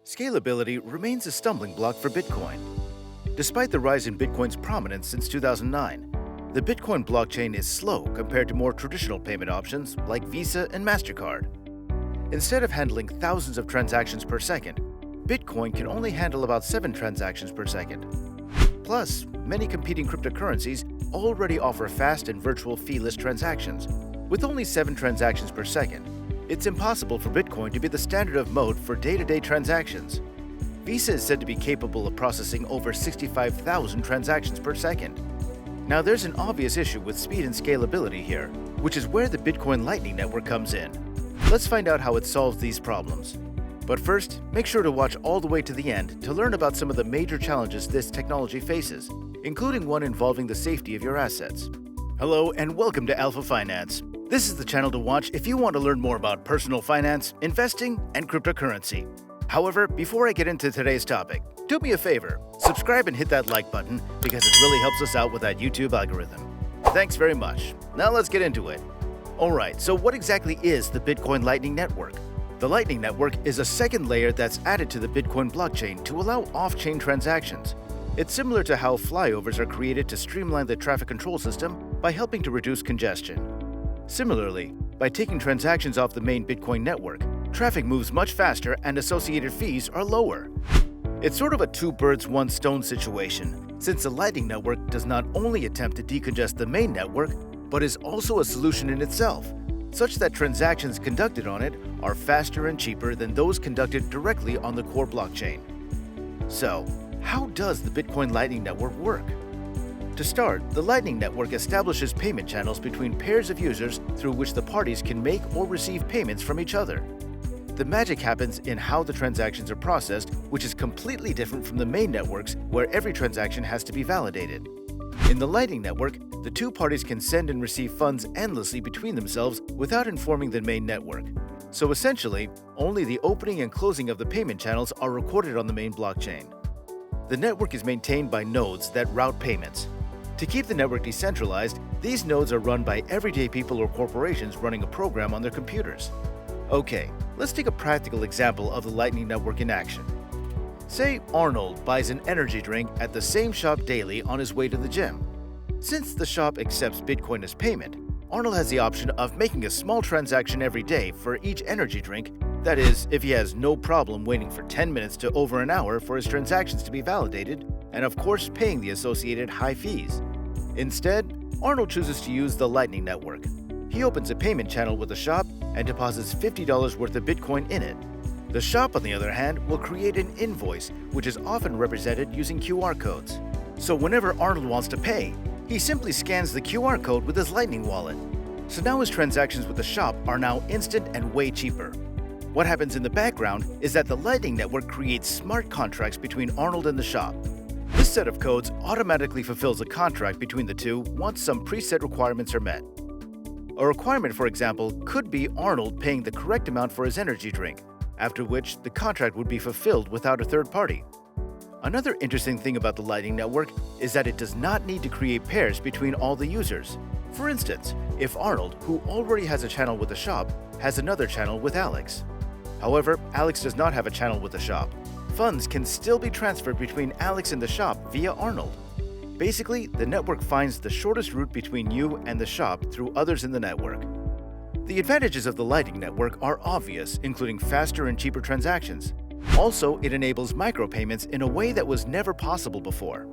Scalability remains a stumbling block for Bitcoin. Despite the rise in Bitcoin's prominence since 2009, the Bitcoin blockchain is slow compared to more traditional payment options like Visa and MasterCard. Instead of handling thousands of transactions per second, Bitcoin can only handle about 7 transactions per second. Plus, many competing cryptocurrencies already offer fast and virtual fee-less transactions. With only 7 transactions per second, it's impossible for Bitcoin to be the standard of mode for day-to-day transactions. Visa is said to be capable of processing over 65,000 transactions per second. Now, there's an obvious issue with speed and scalability here, which is where the Bitcoin Lightning Network comes in. Let's find out how it solves these problems. But first, make sure to watch all the way to the end to learn about some of the major challenges this technology faces, including one involving the safety of your assets. Hello and welcome to Alpha Finance. This is the channel to watch if you want to learn more about personal finance, investing, and cryptocurrency. However, before I get into today's topic, do me a favor, subscribe and hit that like button because it really helps us out with that YouTube algorithm. Thanks very much. Now let's get into it. Alright, so what exactly is the Bitcoin Lightning Network? The Lightning Network is a second layer that's added to the Bitcoin blockchain to allow off-chain transactions. It's similar to how flyovers are created to streamline the traffic control system by helping to reduce congestion. Similarly, by taking transactions off the main Bitcoin network, traffic moves much faster and associated fees are lower. It's sort of a two birds, one stone situation, since the Lightning Network does not only attempt to decongest the main network, but is also a solution in itself, such that transactions conducted on it are faster and cheaper than those conducted directly on the core blockchain. So, how does the Bitcoin Lightning Network work? To start, the Lightning Network establishes payment channels between pairs of users through which the parties can make or receive payments from each other. The magic happens in how the transactions are processed, which is completely different from the main networks where every transaction has to be validated. In the Lightning Network, the two parties can send and receive funds endlessly between themselves without informing the main network. So essentially, only the opening and closing of the payment channels are recorded on the main blockchain. The network is maintained by nodes that route payments. To keep the network decentralized, these nodes are run by everyday people or corporations running a program on their computers. Okay, let's take a practical example of the Lightning Network in action. Say Arnold buys an energy drink at the same shop daily on his way to the gym. Since the shop accepts Bitcoin as payment, Arnold has the option of making a small transaction every day for each energy drink. That is, if he has no problem waiting for 10 minutes to over an hour for his transactions to be validated, and of course paying the associated high fees. Instead, Arnold chooses to use the Lightning Network. He opens a payment channel with the shop and deposits $50 worth of Bitcoin in it. The shop, on the other hand, will create an invoice, which is often represented using QR codes. So whenever Arnold wants to pay, he simply scans the QR code with his Lightning wallet. So now his transactions with the shop are now instant and way cheaper. What happens in the background is that the Lightning Network creates smart contracts between Arnold and the shop. This set of codes automatically fulfills a contract between the two once some preset requirements are met. A requirement, for example, could be Arnold paying the correct amount for his energy drink, after which the contract would be fulfilled without a third party. Another interesting thing about the Lightning Network is that it does not need to create pairs between all the users. For instance, if Arnold, who already has a channel with the shop, has another channel with Alex. However, Alex does not have a channel with the shop. Funds can still be transferred between Alex and the shop via Arnold. Basically, the network finds the shortest route between you and the shop through others in the network. The advantages of the Lightning Network are obvious, including faster and cheaper transactions. Also, it enables micropayments in a way that was never possible before.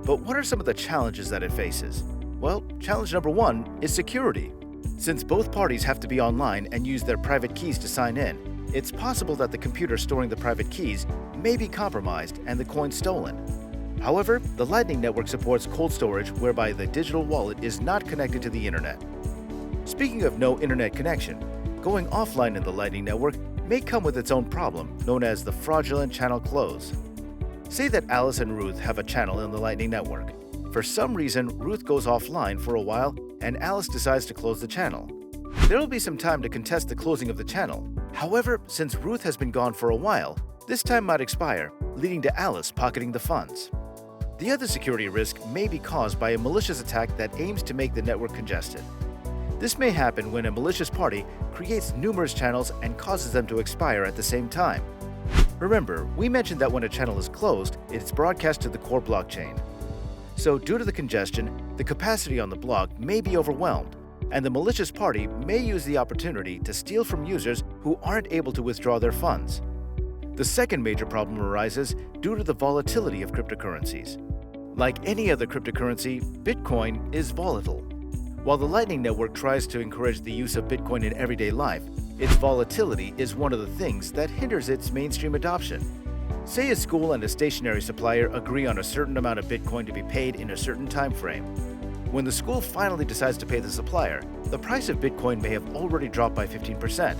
But what are some of the challenges that it faces? Well, challenge number 1 is security. Since both parties have to be online and use their private keys to sign in, it's possible that the computer storing the private keys may be compromised and the coin stolen. However, the Lightning Network supports cold storage whereby the digital wallet is not connected to the internet. Speaking of no internet connection, going offline in the Lightning Network may come with its own problem known as the fraudulent channel close. Say that Alice and Ruth have a channel in the Lightning Network. For some reason, Ruth goes offline for a while and Alice decides to close the channel. There will be some time to contest the closing of the channel. However, since Ruth has been gone for a while, this time might expire, leading to Alice pocketing the funds. The other security risk may be caused by a malicious attack that aims to make the network congested. This may happen when a malicious party creates numerous channels and causes them to expire at the same time. Remember, we mentioned that when a channel is closed, it's broadcast to the core blockchain. So due to the congestion, the capacity on the block may be overwhelmed, and the malicious party may use the opportunity to steal from users who aren't able to withdraw their funds. The second major problem arises due to the volatility of cryptocurrencies. Like any other cryptocurrency, Bitcoin is volatile. While the Lightning Network tries to encourage the use of Bitcoin in everyday life, its volatility is one of the things that hinders its mainstream adoption. Say a school and a stationery supplier agree on a certain amount of Bitcoin to be paid in a certain time frame. When the school finally decides to pay the supplier, the price of Bitcoin may have already dropped by 15%.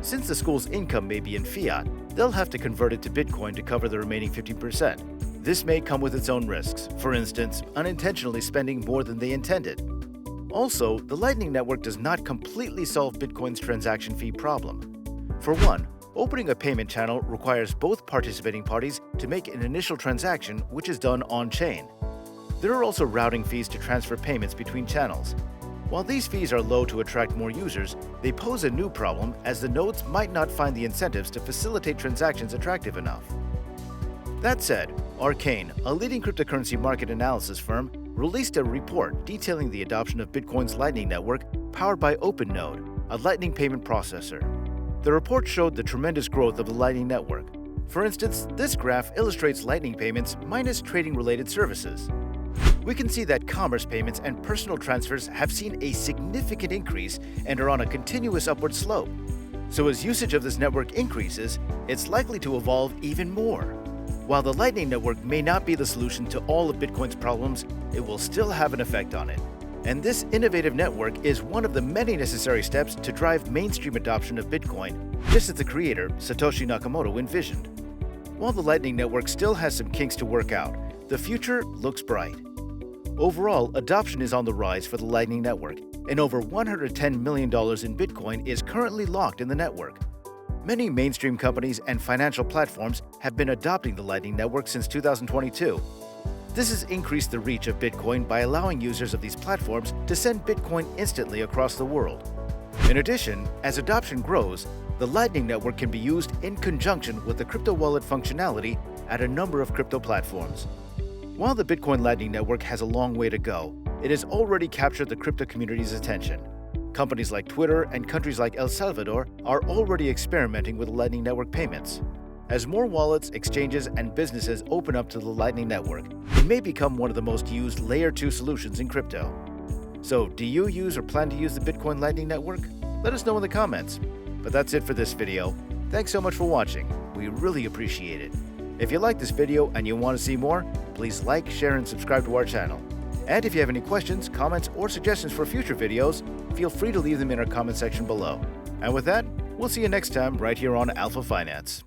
Since the school's income may be in fiat, they'll have to convert it to Bitcoin to cover the remaining 15%. This may come with its own risks, for instance, unintentionally spending more than they intended. Also, the Lightning Network does not completely solve Bitcoin's transaction fee problem. For one, opening a payment channel requires both participating parties to make an initial transaction, which is done on-chain. There are also routing fees to transfer payments between channels. While these fees are low to attract more users, they pose a new problem as the nodes might not find the incentives to facilitate transactions attractive enough. That said, Arcane, a leading cryptocurrency market analysis firm, released a report detailing the adoption of Bitcoin's Lightning Network powered by OpenNode, a Lightning payment processor. The report showed the tremendous growth of the Lightning Network. For instance, this graph illustrates Lightning payments minus trading-related services. We can see that commerce payments and personal transfers have seen a significant increase and are on a continuous upward slope. So as usage of this network increases, it's likely to evolve even more. While the Lightning Network may not be the solution to all of Bitcoin's problems, it will still have an effect on it. And this innovative network is one of the many necessary steps to drive mainstream adoption of Bitcoin, just as the creator, Satoshi Nakamoto, envisioned. While the Lightning Network still has some kinks to work out, the future looks bright. Overall, adoption is on the rise for the Lightning Network, and over $110 million in Bitcoin is currently locked in the network. Many mainstream companies and financial platforms have been adopting the Lightning Network since 2022. This has increased the reach of Bitcoin by allowing users of these platforms to send Bitcoin instantly across the world. In addition, as adoption grows, the Lightning Network can be used in conjunction with the crypto wallet functionality at a number of crypto platforms. While the Bitcoin Lightning Network has a long way to go, it has already captured the crypto community's attention. Companies like Twitter and countries like El Salvador are already experimenting with Lightning Network payments. As more wallets, exchanges, and businesses open up to the Lightning Network, it may become one of the most used Layer 2 solutions in crypto. So, do you use or plan to use the Bitcoin Lightning Network? Let us know in the comments. But that's it for this video. Thanks so much for watching. We really appreciate it. If you like this video and you want to see more, please like, share, and subscribe to our channel. And if you have any questions, comments, or suggestions for future videos, feel free to leave them in our comment section below. And with that, we'll see you next time right here on Alpha Finance.